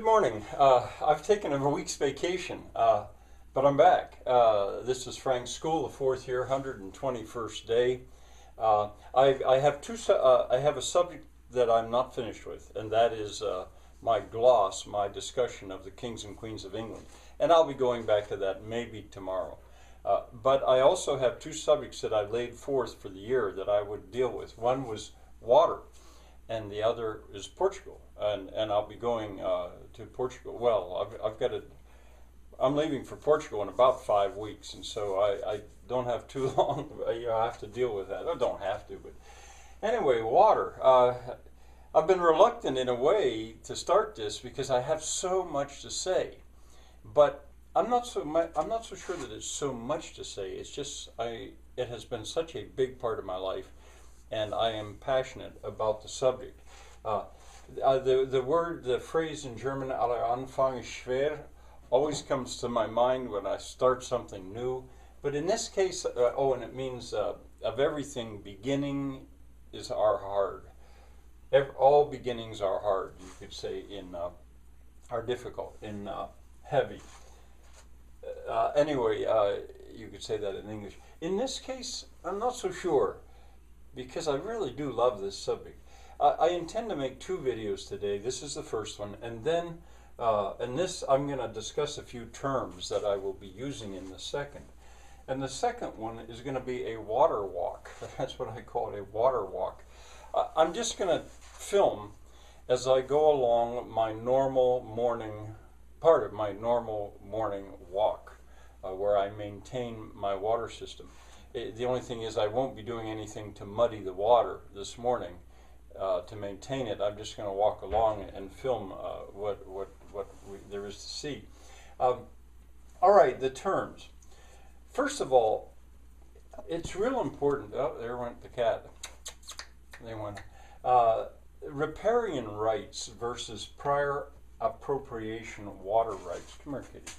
morning. I've taken a week's vacation, but I'm back. This is Frank's school, the fourth year, 121st day. I have a subject that I'm not finished with, and that is my gloss, my discussion of the kings and queens of England. And I'll be going back to that maybe tomorrow. But I also have two subjects that I laid forth for the year that I would deal with. One was water, and the other is Portugal. And I'll be going to Portugal. Well, I'm leaving for Portugal in about 5 weeks, and so I don't have too long. I have to deal with that. I don't have to, but anyway, water. I've been reluctant in a way to start this because I have so much to say, but I'm not so sure that it's so much to say. It's just it has been such a big part of my life, and I am passionate about the subject. The phrase in German, aller Anfang ist schwer, always comes to my mind when I start something new. But in this case, and it means of everything, beginning are hard. All beginnings are hard, you could say, are difficult, heavy. Anyway, you could say that in English. In this case, I'm not so sure, because I really do love this subject. I intend to make 2 videos today. This is the first one, and then I'm going to discuss a few terms that I will be using in the second. And the second one is going to be a water walk. That's what I call it, a water walk. I'm just going to film as I go along my normal morning, part of my normal morning walk, where I maintain my water system. The only thing is I won't be doing anything to muddy the water this morning. To maintain it, I'm just going to walk along and film what there is to see. All right, the terms. First of all, it's real important. Oh, there went the cat. They went. Riparian rights versus prior appropriation water rights. Come here, kitty.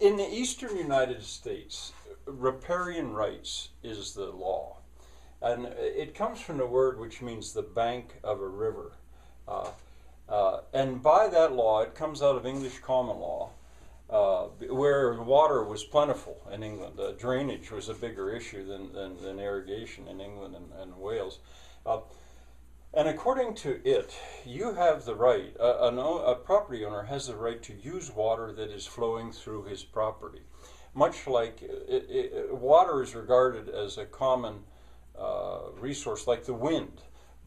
In the eastern United States, riparian rights is the law, and it comes from the word which means the bank of a river, and by that law it comes out of English common law, where water was plentiful in England. Drainage was a bigger issue than irrigation in England and Wales, and according to it, you have the right, a property owner has the right to use water that is flowing through his property. Much like water is regarded as a common resource, like the wind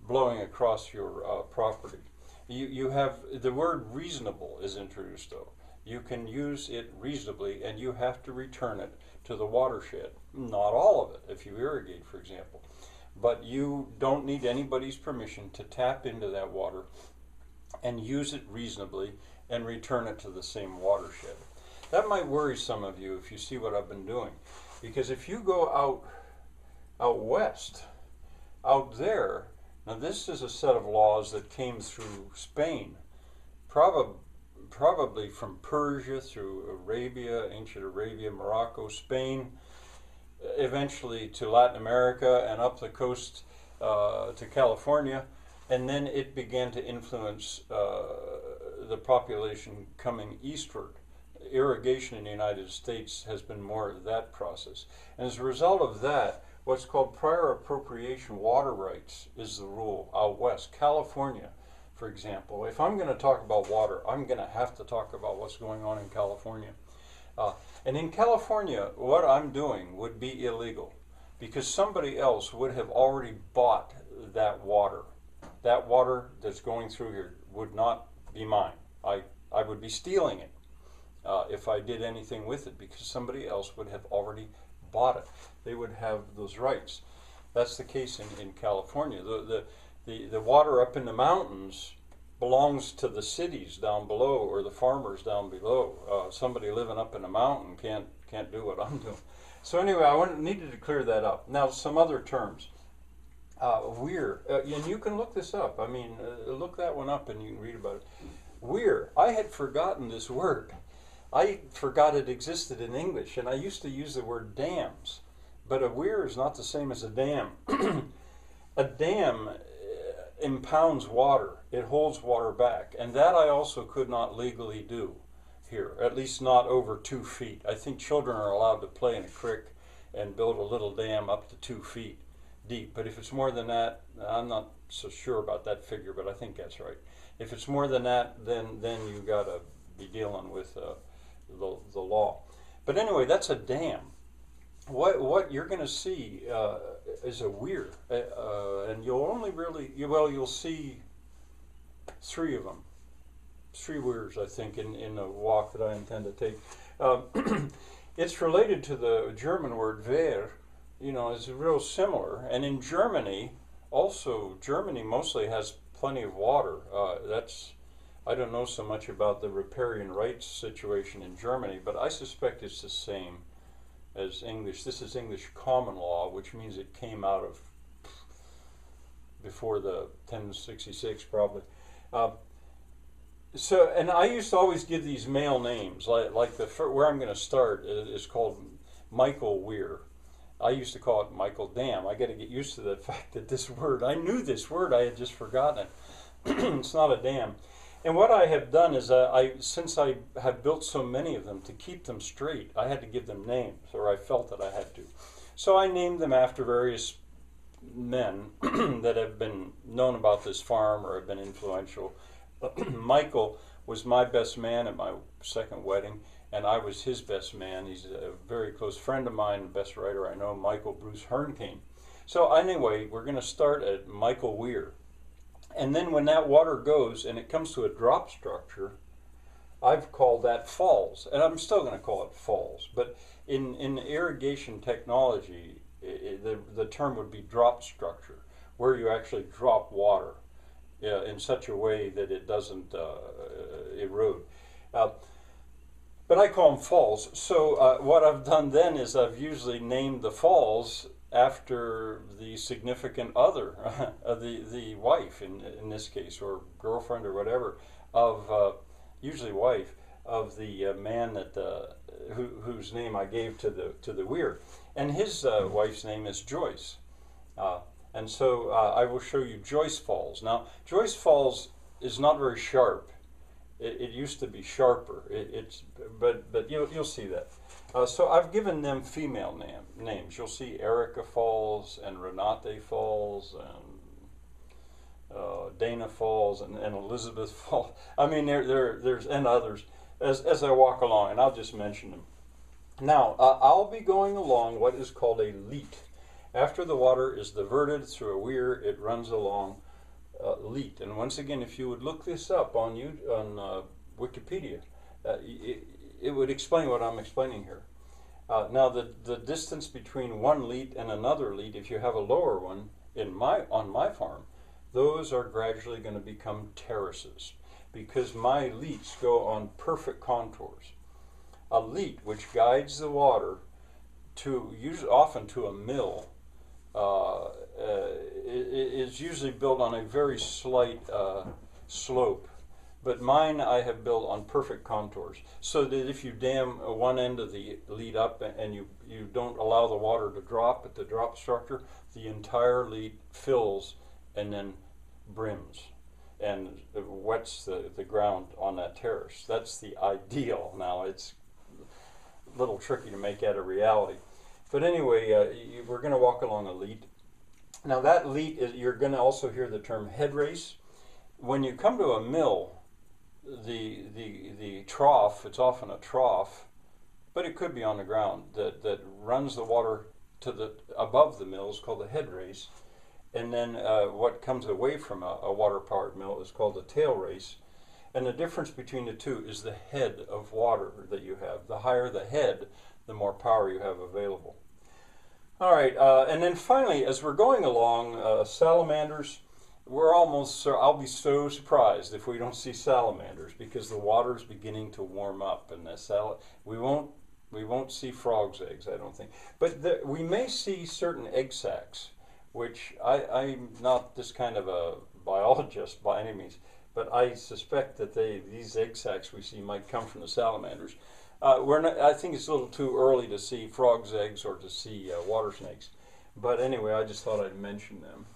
blowing across your property. You have the word reasonable is introduced, though. You can use it reasonably, and you have to return it to the watershed. Not all of it, if you irrigate, for example. But you don't need anybody's permission to tap into that water and use it reasonably and return it to the same watershed. That might worry some of you if you see what I've been doing, because if you go out west, out there, now this is a set of laws that came through Spain, probably from Persia through Arabia, ancient Arabia, Morocco, Spain, eventually to Latin America and up the coast to California, and then it began to influence the population coming eastward. Irrigation in the United States has been more of that process. And as a result of that, what's called prior appropriation water rights is the rule out west. California, for example, if I'm going to talk about water, I'm going to have to talk about what's going on in California. And in California, what I'm doing would be illegal because somebody else would have already bought that water. That water that's going through here would not be mine. I would be stealing it. If I did anything with it, because somebody else would have already bought it. They would have those rights. That's the case in California. The water up in the mountains belongs to the cities down below or the farmers down below. Somebody living up in a mountain can't do what I'm doing. So anyway, needed to clear that up. Now some other terms. Weir, and you can look this up. I mean, look that one up and you can read about it. Weir, I had forgotten this word. I forgot it existed in English, and I used to use the word dams, but a weir is not the same as a dam. A dam impounds water. It holds water back. And that I also could not legally do here, at least not over 2 feet. I think children are allowed to play in a creek and build a little dam up to 2 feet deep. But if it's more than that, I'm not so sure about that figure, but I think that's right. If it's more than that, then you got to be dealing with the law. But anyway, that's a dam. What you're going to see is a weir, and you'll only really, you'll see 3 of them. 3 weirs, I think, in the walk that I intend to take. It's related to the German word Wehr. You know, it's real similar. And in Germany, also, Germany mostly has plenty of water. I don't know so much about the Riparian Rights situation in Germany, but I suspect it's the same as English. This is English common law, which means it came out of before the 1066 probably. So, and I used to always give these male names, like where I'm going to start is called Michael Weir. I used to call it Michael Dam. I got to get used to the fact that this word, I knew this word, I had just forgotten it. It's not a dam. And what I have done is, since I have built so many of them, to keep them straight, I had to give them names, or I felt that I had to. So I named them after various men that have been known about this farm or have been influential. Michael was my best man at my second wedding, and I was his best man. He's a very close friend of mine, the best writer I know, Michael Bruce Hernkane. So anyway, we're going to start at Michael Weir. And then when that water goes and it comes to a drop structure, I've called that falls. And I'm still going to call it falls. But in irrigation technology, the term would be drop structure, where you actually drop water in such a way that it doesn't erode. But I call them falls. So what I've done then is I've usually named the falls after the significant other, the wife in this case, or girlfriend or whatever, of usually wife of the man that whose name I gave to the weir, and his wife's name is Joyce, and so I will show you Joyce Falls. Now Joyce Falls is not very sharp. It used to be sharper. But you'll see that. So I've given them female names. You'll see Erica Falls and Renate Falls and Dana Falls and Elizabeth Falls. I mean, there's and others as I walk along, and I'll just mention them. Now, I'll be going along what is called a leat. After the water is diverted through a weir, it runs along leat. And once again, if you would look this up on Wikipedia, it would explain what I'm explaining here. Now, the distance between one leat and another leat, if you have a lower one on my farm, those are gradually going to become terraces because my leats go on perfect contours. A leat which guides the water often to a mill is usually built on a very slight slope. But mine I have built on perfect contours, so that if you dam one end of the lead up and you don't allow the water to drop at the drop structure, the entire lead fills and then brims and wets the ground on that terrace. That's the ideal. Now it's a little tricky to make that a reality. But anyway, we're going to walk along a lead. Now that lead, you're going to also hear the term head race. When you come to a mill, the trough, it's often a trough, but it could be on the ground, that runs the water to above the mill is called the head race. And then what comes away from a water-powered mill is called the tail race. And the difference between the two is the head of water that you have. The higher the head, the more power you have available. All right, and then finally, as we're going along, salamanders, I'll be so surprised if we don't see salamanders because the water's beginning to warm up, and we won't see frogs' eggs, I don't think. But we may see certain egg sacs, which I'm not this kind of a biologist by any means, but I suspect that these egg sacs we see might come from the salamanders. I think it's a little too early to see frogs' eggs or to see water snakes. But anyway, I just thought I'd mention them.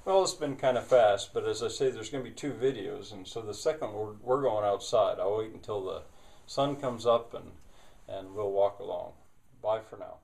Well, it's been kind of fast, but as I say, there's going to be 2 videos, and so the second we're going outside. I'll wait until the sun comes up and we'll walk along. Bye for now.